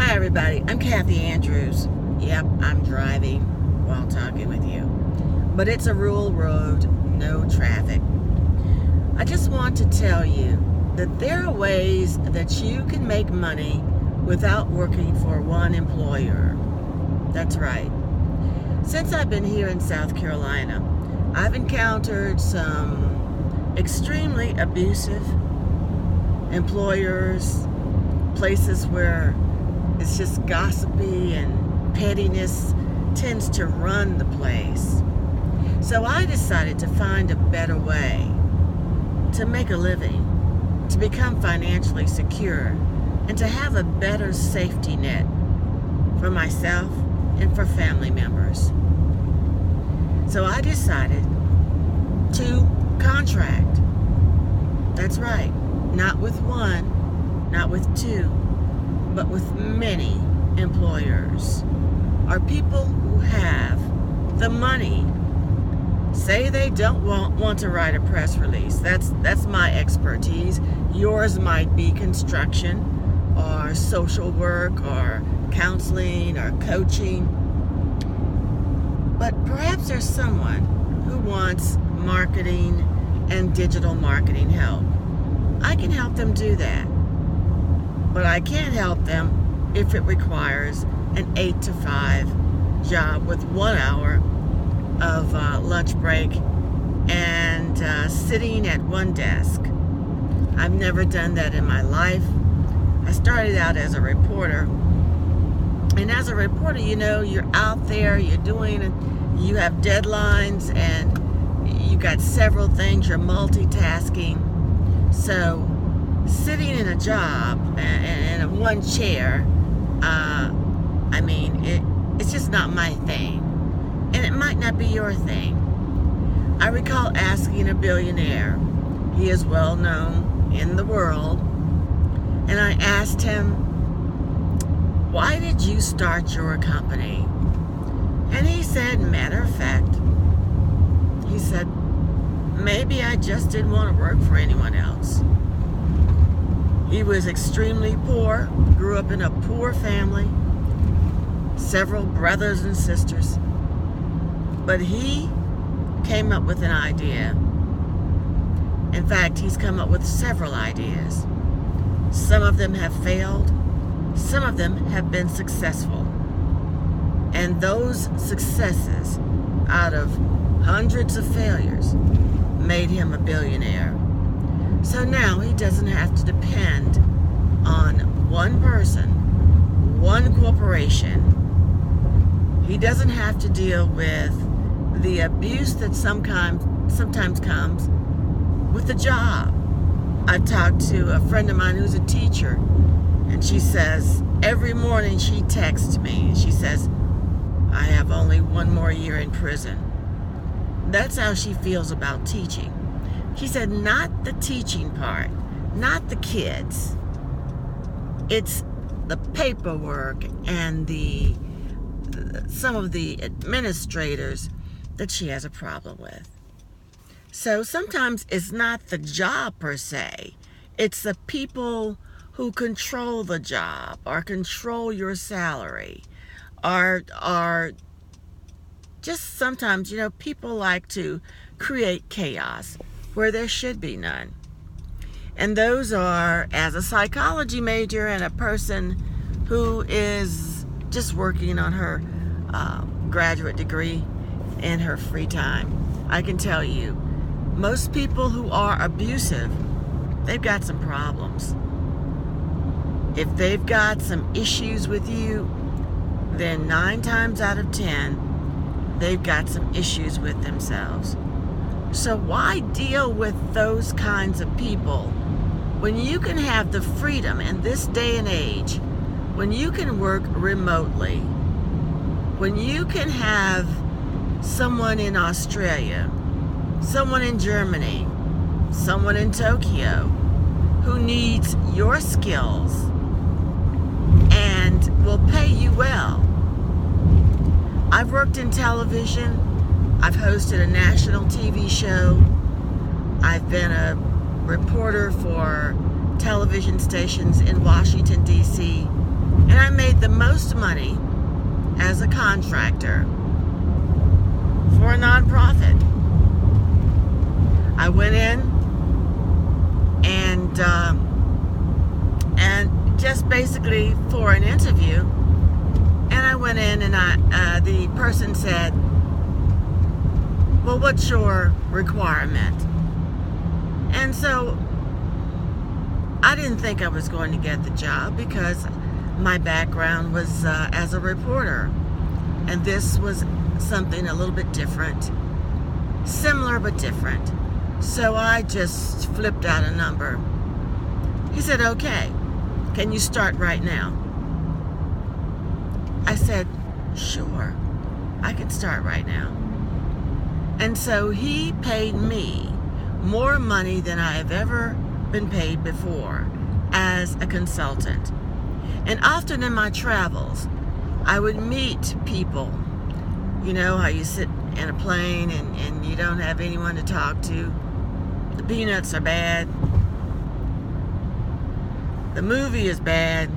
Hi everybody, I'm Kathy Andrews. Yep, I'm driving while talking with you. But it's a rural road, no traffic. I just want to tell you that there are ways that you can make money without working for one employer. That's right. Since I've been here in South Carolina, I've encountered some extremely abusive employers, places where it's just gossipy and pettiness tends to run the place. So I decided to find a better way to make a living, to become financially secure, and to have a better safety net for myself and for family members. So I decided to contract. That's right, not with one, not with two, but with many employers, are people who have the money. Say they don't want to write a press release. That's my expertise. Yours might be construction or social work or counseling or coaching. But perhaps there's someone who wants marketing and digital marketing help. I can help them do that. But I can't help them if it requires an 8 to 5 job with 1 hour of lunch break and sitting at one desk. I've never done that in my life. I started out as a reporter. And as a reporter, you know, you're out there, you're doing, you have deadlines, and you got several things, you're multitasking. So sitting in a job and in one chair, it's just not my thing. And it might not be your thing. I recall asking a billionaire, he is well known in the world, and I asked him, why did you start your company? And he said, matter of fact, he said, maybe I just didn't want to work for anyone else. He was extremely poor, grew up in a poor family, several brothers and sisters. But he came up with an idea. In fact, he's come up with several ideas. Some of them have failed. Some of them have been successful. And those successes, out of hundreds of failures, made him a billionaire. So now he doesn't have to depend on one person, one corporation. He doesn't have to deal with the abuse that sometimes comes with the job. I talked to a friend of mine who's a teacher, and she says every morning she texts me and she says, I have only 1 more year in prison. That's how she feels about teaching. She said, not the teaching part, not the kids. It's the paperwork and some of the administrators that she has a problem with. So sometimes it's not the job per se. It's the people who control the job or control your salary or just sometimes, people like to create chaos where there should be none. And those are, as a psychology major and a person who is just working on her graduate degree in her free time, I can tell you, most people who are abusive, they've got some problems. If they've got some issues with you, then 9 times out of 10, they've got some issues with themselves. So why deal with those kinds of people when you can have the freedom in this day and age, when you can work remotely, when you can have someone in Australia, someone in Germany, someone in Tokyo who needs your skills and will pay you well. I've worked in television. I've hosted a national TV show. I've been a reporter for television stations in Washington, D.C., and I made the as a contractor for a nonprofit. I went in and just basically for an interview, and I went in and the person said, well, what's your requirement? And so I didn't think I was going to get the job because my background was as a reporter, and this was something a little bit different, similar but different. So I just flipped out a number. He said, okay, can you start right now? I said, sure, I can start right now. And so he paid me more money than I have ever been paid before as a consultant. And often in my travels, I would meet people. You know how you sit in a plane and you don't have anyone to talk to. The peanuts are bad. The movie is bad.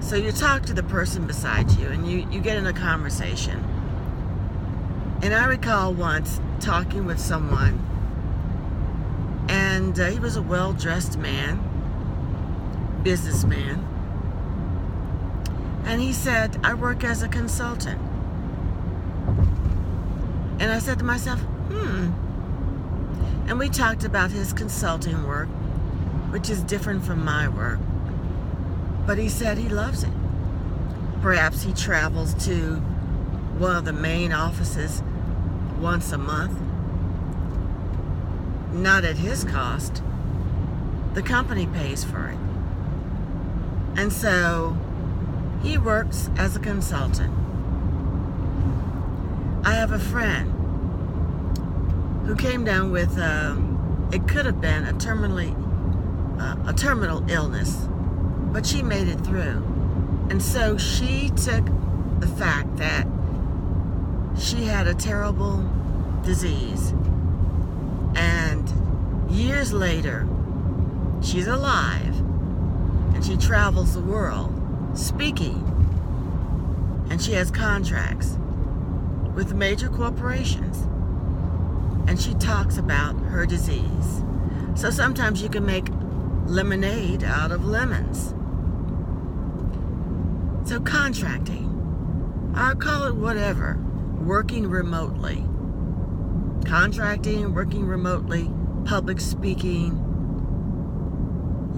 So you talk to the person beside you and you get in a conversation. And I recall once talking with someone, and he was a well-dressed man, businessman. And he said, I work as a consultant. And I said to myself, And we talked about his consulting work, which is different from my work. But he said he loves it. Perhaps he travels to one of the main offices once a month. Not at his cost. The company pays for it. And so he works as a consultant. I have a friend who came down with, it could have been a terminal illness, but she made it through. And so she took the fact that she had a terrible disease, and years later, she's alive, and she travels the world speaking, and she has contracts with major corporations, and she talks about her disease. So sometimes you can make lemonade out of lemons. So contracting, I'll call it whatever, working remotely. Contracting, working remotely, public speaking.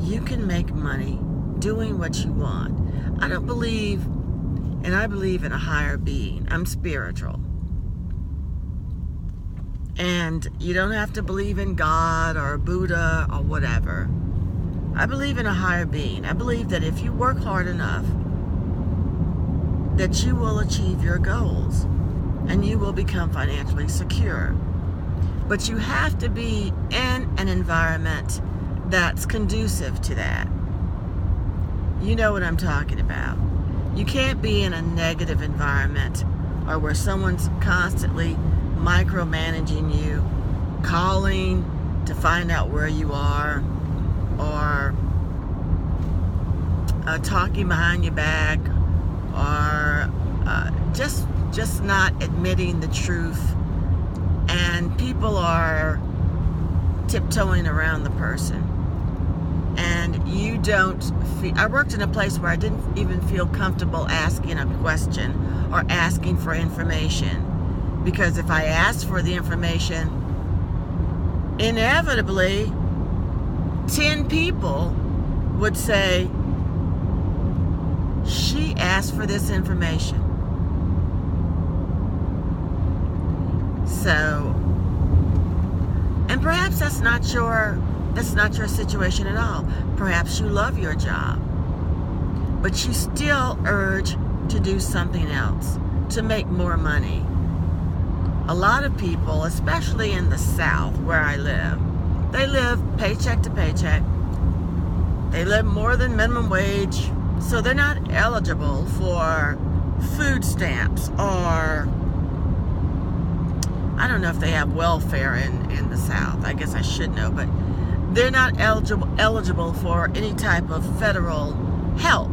You can make money doing what you want. I don't believe, and I believe in a higher being. I'm spiritual. And you don't have to believe in God or Buddha or whatever. I believe in a higher being. I believe that if you work hard enough, that you will achieve your goals and you will become financially secure. But you have to be in an environment that's conducive to that. You know what I'm talking about. You can't be in a negative environment or where someone's constantly micromanaging you, calling to find out where you are, or talking behind your back, or just not admitting the truth, and people are tiptoeing around the person, and you don't feel. I worked in a place where I didn't even feel comfortable asking a question or asking for information, because if I asked for the information, inevitably 10 people would say, she asked for this information. So, and perhaps that's not your situation at all. Perhaps you love your job, but you still urge to do something else, to make more money. A lot of people, especially in the South where I live, they live paycheck to paycheck. They live more than minimum wage, so they're not eligible for food stamps, or I don't know if they have welfare in the South. I guess I should know, but they're not eligible for any type of federal help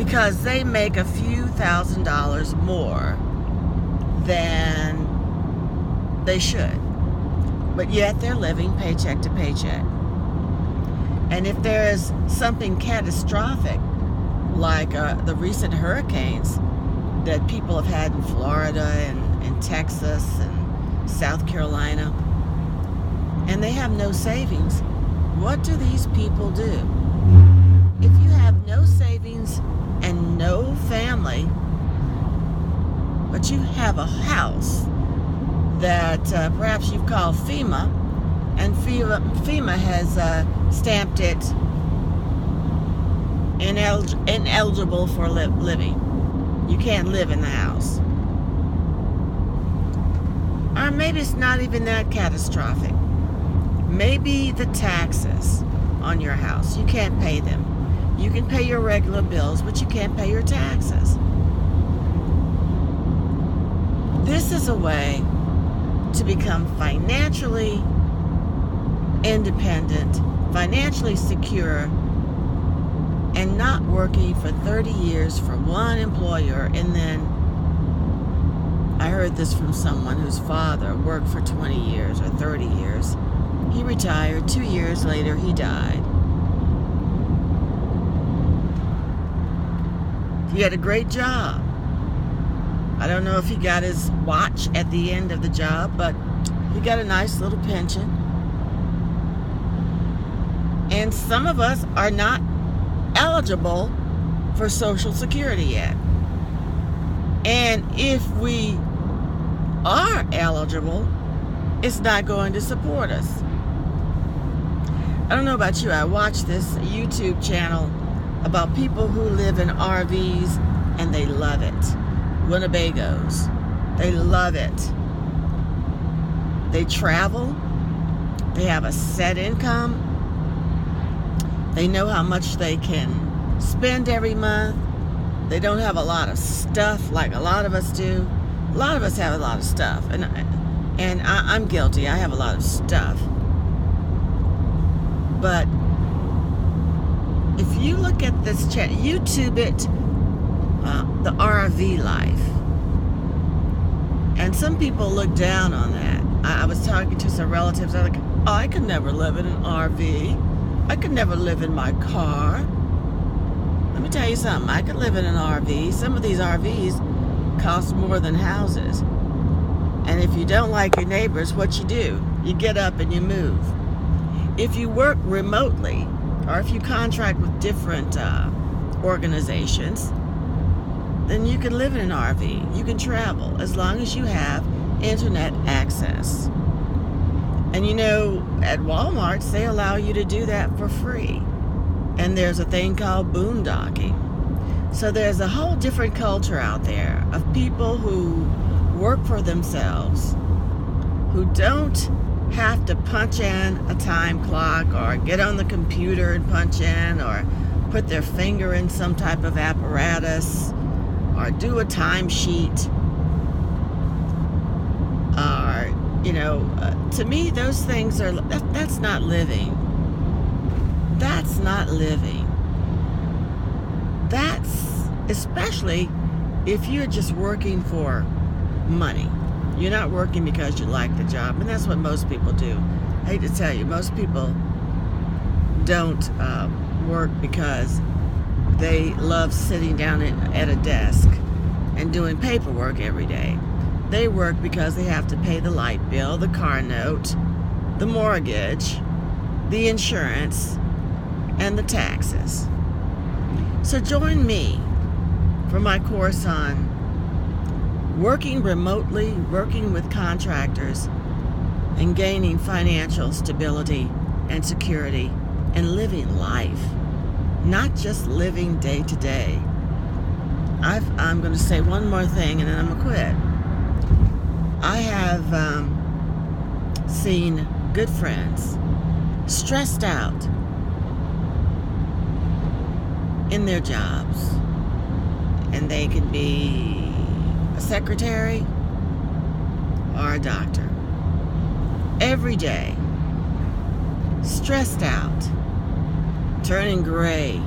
because they make a few $1,000s more than they should. But yet they're living paycheck to paycheck. And if there is something catastrophic, like the recent hurricanes that people have had in Florida and Texas and South Carolina, and they have no savings, what do these people do? If you have no savings and no family, but you have a house that perhaps you've called FEMA, and FEMA has stamped it ineligible for living. You can't live in the house. Or maybe it's not even that catastrophic. Maybe the taxes on your house, you can't pay them. You can pay your regular bills, but you can't pay your taxes. This is a way to become financially independent, financially secure, and not working for 30 years for one employer. And then I heard this from someone whose father worked for 20 years or 30 years. He retired. 2 years later, he died. He had a great job. I don't know if he got his watch at the end of the job, but he got a nice little pension. And some of us are not eligible for Social Security yet. And if we are eligible, it's not going to support us. I don't know about you, I watched this YouTube channel about people who live in RVs and they love it. Winnebagos. They love it. They travel. They have a set income. They know how much they can spend every month. They don't have a lot of stuff like a lot of us do. A lot of us have a lot of stuff. And I'm guilty. I have a lot of stuff. But if you look at this channel, YouTube it, the RV life. And some people look down on that. I was talking to some relatives. They're like, oh, I could never live in an RV. I could never live in my car. Let me tell you something. I could live in an RV. Some of these RVs cost more than houses. And if you don't like your neighbors, what you do? You get up and you move. If you work remotely, or if you contract with different organizations, then you can live in an RV. You can travel as long as you have internet access. And you know, at Walmart, they allow you to do that for free. And there's a thing called boondocking. So there's a whole different culture out there of people who work for themselves, who don't have to punch in a time clock or get on the computer and punch in or put their finger in some type of apparatus or do a timesheet. Or, you know, to me, those things are, that's not living. That's not living. That's, especially if you're just working for money. You're not working because you like the job, and that's what most people do. I hate to tell you, most people don't work because they love sitting down at a desk and doing paperwork every day. They work because they have to pay the light bill, the car note, the mortgage, the insurance, and the taxes. So join me for my course on working remotely, working with contractors, and gaining financial stability and security, and living life, not just living day to day. I'm going to say one more thing and then I'm going to quit. I have seen good friends stressed out in their jobs, and they can be a secretary or a doctor. Every day, stressed out, turning gray,